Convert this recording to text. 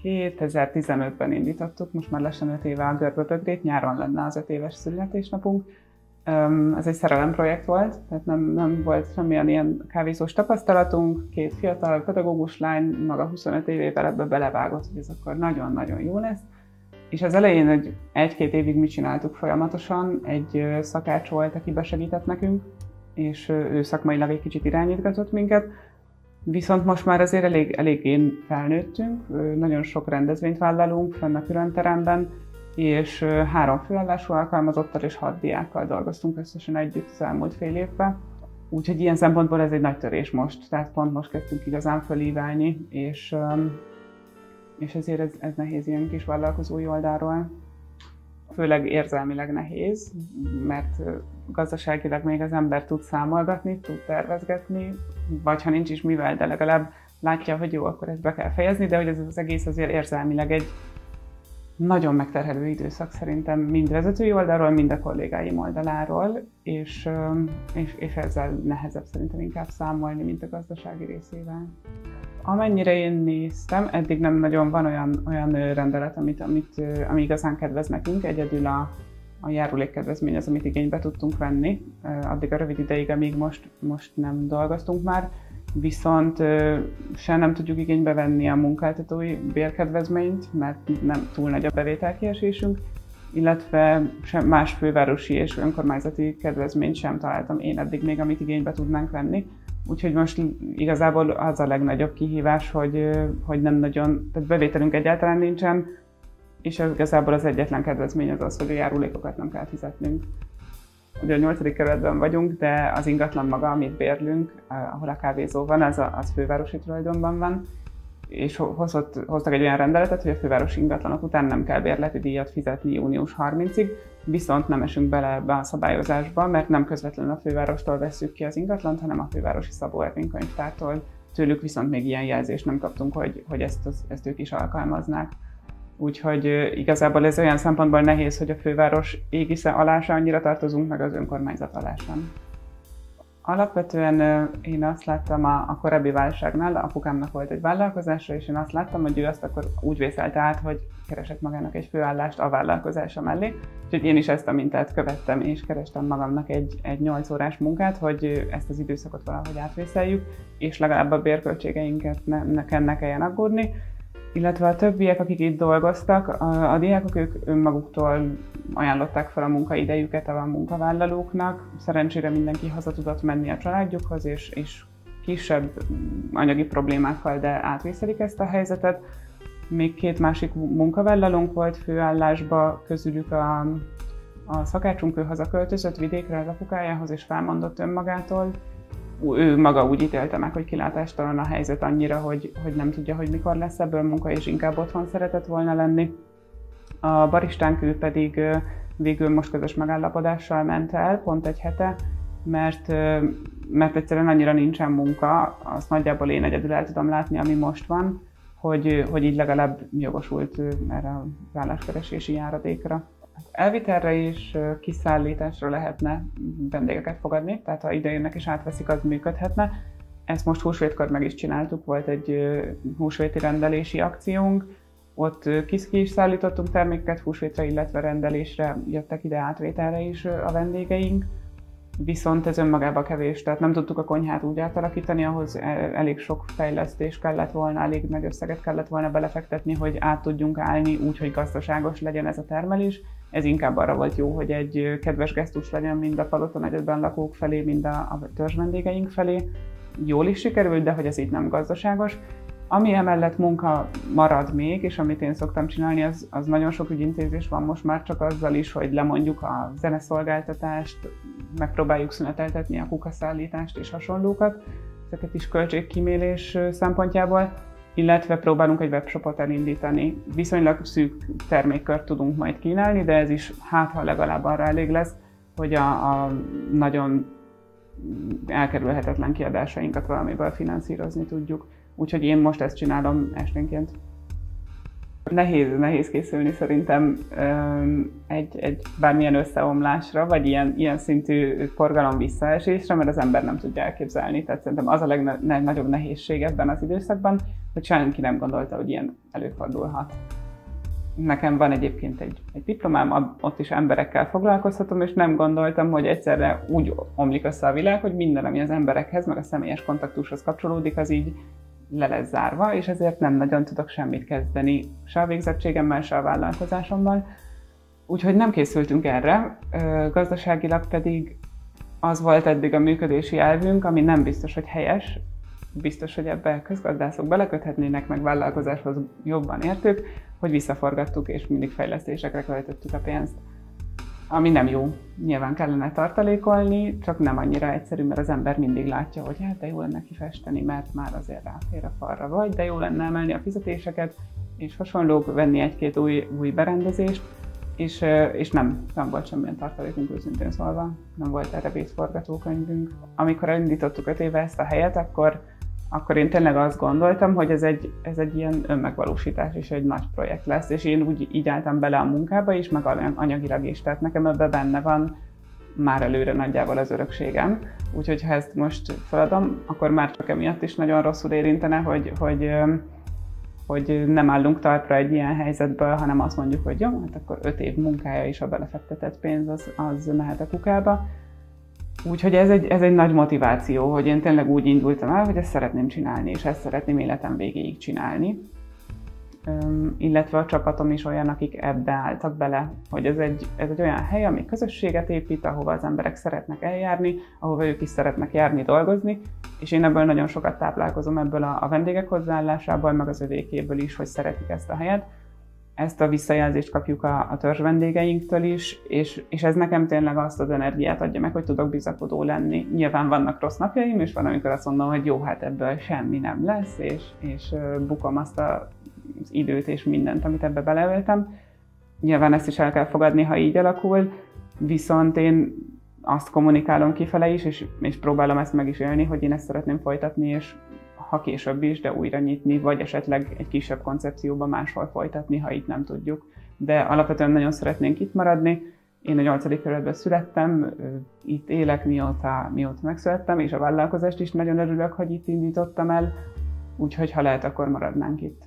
2015-ben indítottuk, most már lassan 5 éve a Görböbögrét, nyáron lenne az 5 éves születésnapunk. Ez egy szerelemprojekt volt, tehát nem volt semmilyen ilyen kávézós tapasztalatunk. 2 fiatal pedagógus lány, maga 25 évével ebbe belevágott, hogy ez akkor nagyon-nagyon jó lesz. És az elején 1-2 évig mi csináltuk folyamatosan, egy szakács volt, aki besegített nekünk, és ő szakmailag egy kicsit irányítgatott minket. Viszont most már azért eléggé felnőttünk, nagyon sok rendezvényt vállalunk fenn a különteremben, és 3 főállású alkalmazottal és 6 diákkal dolgoztunk összesen együtt az elmúlt fél évben. Úgyhogy ilyen szempontból ez egy nagy törés most, tehát pont most kezdtünk igazán fölívelni, és ezért ez nehéz ilyen kis vállalkozói oldalról. Főleg érzelmileg nehéz, mert gazdaságilag még az ember tud számolgatni, tud tervezgetni, vagy ha nincs is mivel, de legalább látja, hogy jó, akkor ezt be kell fejezni, de hogy ez az egész azért érzelmileg egy nagyon megterhelő időszak szerintem mind vezetői oldalról, mind a kollégáim oldaláról, és ezzel nehezebb szerintem inkább számolni, mint a gazdasági részével. Amennyire én néztem, eddig nem nagyon van olyan rendelet, ami igazán kedvez nekünk, egyedül a járulékkedvezmény az, amit igénybe tudtunk venni, addig a rövid ideig, amíg most nem dolgoztunk már, viszont se nem tudjuk igénybe venni a munkáltatói bérkedvezményt, mert nem túl nagy a bevételkiesésünk, illetve sem más fővárosi és önkormányzati kedvezményt sem találtam én eddig még, amit igénybe tudnánk venni. Úgyhogy most igazából az a legnagyobb kihívás, hogy nem nagyon, tehát bevételünk egyáltalán nincsen, és igazából az egyetlen kedvezmény az, hogy a járulékokat nem kell fizetnünk. Ugye a 8. kerületben vagyunk, de az ingatlan maga, amit bérlünk, ahol a kávézó van, az fővárosi tulajdonban van, és hoztak egy olyan rendeletet, hogy a fővárosi ingatlanok után nem kell bérleti díjat fizetni június 30-ig, viszont nem esünk bele ebbe a szabályozásba, mert nem közvetlenül a fővárostól vesszük ki az ingatlant, hanem a fővárosi Szabó Ervin könyvtártól. Tőlük viszont még ilyen jelzést nem kaptunk, hogy ezt ők is alkalmaznák. Úgyhogy igazából ez olyan szempontból nehéz, hogy a főváros égisze alá se annyira tartozunk, meg az önkormányzat alá sem. Alapvetően én azt láttam a korábbi válságnál, apukámnak volt egy vállalkozása, és én azt láttam, hogy ő azt akkor úgy vészelte át, hogy keresett magának egy főállást a vállalkozása mellé. Úgyhogy én is ezt a mintát követtem, és kerestem magamnak egy 8 órás munkát, hogy ezt az időszakot valahogy átvészeljük, és legalább a bérköltségeinket ne kelljen aggódni. Illetve a többiek, akik itt dolgoztak, a diákok ők önmaguktól ajánlották fel a munkaidejüket a munkavállalóknak. Szerencsére mindenki haza tudott menni a családjukhoz, és kisebb anyagi problémákkal, de átvészelik ezt a helyzetet. Még 2 másik munkavállalónk volt főállásba, közülük a szakácsunk, ő hazaköltözött vidékre az apukájához, és felmondott önmagától. Ő maga úgy ítélte meg, hogy kilátástalan a helyzet annyira, hogy nem tudja, hogy mikor lesz ebből munka, és inkább otthon szeretett volna lenni. A baristánk ő pedig végül most közös megállapodással ment el, pont egy hete, mert egyszerűen annyira nincsen munka, azt nagyjából én egyedül el tudom látni, ami most van, hogy így legalább jogosult erre az álláskeresési járadékra. Elvitelre és kiszállításra lehetne vendégeket fogadni, tehát ha idejönnek és átveszik, az működhetne. Ezt most húsvétkor meg is csináltuk, volt egy húsvéti rendelési akciónk, ott ki is szállítottunk termékeket húsvétre, illetve rendelésre jöttek ide átvételre is a vendégeink. Viszont ez önmagában kevés, tehát nem tudtuk a konyhát úgy átalakítani, ahhoz elég sok fejlesztés kellett volna, elég nagy összeget kellett volna belefektetni, hogy át tudjunk állni úgy, hogy gazdaságos legyen ez a termelés. Ez inkább arra volt jó, hogy egy kedves gesztus legyen mind a Palota negyedben lakók felé, mind a törzs vendégeink felé. Jól is sikerült, de hogy ez így nem gazdaságos. Ami emellett munka marad még, és amit én szoktam csinálni, az nagyon sok ügyintézés van most már csak azzal is, hogy lemondjuk a zeneszolgáltatást, megpróbáljuk szüneteltetni a kukaszállítást és hasonlókat, ezeket is költségkímélés szempontjából, illetve próbálunk egy webshopot elindítani. Viszonylag szűk termékkört tudunk majd kínálni, de ez is ha legalább arra elég lesz, hogy a nagyon elkerülhetetlen kiadásainkat valamiből finanszírozni tudjuk. Úgyhogy én most ezt csinálom esténként. Nehéz készülni szerintem egy bármilyen összeomlásra, vagy ilyen szintű forgalom visszaesésre, mert az ember nem tudja elképzelni. Tehát szerintem az a legnagyobb nehézség ebben az időszakban, hogy senki nem gondolta, hogy ilyen előfordulhat. Nekem van egyébként egy diplomám, ott is emberekkel foglalkozhatom, és nem gondoltam, hogy egyszerre úgy omlik össze a világ, hogy minden, ami az emberekhez, meg a személyes kontaktushoz kapcsolódik, az így le lesz zárva, és ezért nem nagyon tudok semmit kezdeni, se a végzettségemmel, se a vállalkozásommal. Úgyhogy nem készültünk erre, gazdaságilag pedig az volt eddig a működési elvünk, ami nem biztos, hogy helyes, biztos, hogy ebbe közgazdászok beleköthetnének, meg vállalkozáshoz jobban értők, hogy visszaforgattuk és mindig fejlesztésekre költöttük a pénzt. Ami nem jó. Nyilván kellene tartalékolni, csak nem annyira egyszerű, mert az ember mindig látja, hogy hát de jó lenne kifesteni, mert már azért ráfér a falra, vagy de jó lenne emelni a fizetéseket, és hasonlók, venni egy-két új berendezést, és nem volt semmilyen tartalékunk, őszintén szólva, nem volt erre vészforgatókönyvünk. Amikor elindítottuk 5 éve ezt a helyet, akkor én tényleg azt gondoltam, hogy ez egy ilyen önmegvalósítás és egy nagy projekt lesz, és én így álltam bele a munkába is, meg anyagilag is, tehát nekem ebben benne van már előre nagyjából az örökségem. Úgyhogy ha ezt most feladom, akkor már csak emiatt is nagyon rosszul érintene, hogy nem állunk talpra egy ilyen helyzetből, hanem azt mondjuk, hogy jó, hát akkor 5 év munkája és a belefektetett pénz az mehet a kukába. Úgyhogy ez egy nagy motiváció, hogy én tényleg úgy indultam el, hogy ezt szeretném csinálni, és ezt szeretném életem végéig csinálni. Illetve a csapatom is olyan, akik ebbe álltak bele, hogy ez egy olyan hely, ami közösséget épít, ahova az emberek szeretnek eljárni, ahova ők is szeretnek járni, dolgozni, és én ebből nagyon sokat táplálkozom, ebből a vendégek hozzáállásából, meg az övékéből is, hogy szeretik ezt a helyet. Ezt a visszajelzést kapjuk a törzs vendégeinktől is, és ez nekem tényleg azt az energiát adja meg, hogy tudok bizakodó lenni. Nyilván vannak rossz napjaim, és van, amikor azt mondom, hogy jó, hát ebből semmi nem lesz, és bukom azt az időt és mindent, amit ebbe beleöltem. Nyilván ezt is el kell fogadni, ha így alakul, viszont én azt kommunikálom kifele is, és próbálom ezt meg is élni, hogy én ezt szeretném folytatni, és ha később is, de újra nyitni, vagy esetleg egy kisebb koncepcióban máshol folytatni, ha itt nem tudjuk. De alapvetően nagyon szeretnénk itt maradni. Én a 8. kerületben születtem, itt élek mióta megszülettem, és a vállalkozást is nagyon örülök, hogy itt indítottam el, úgyhogy ha lehet, akkor maradnánk itt.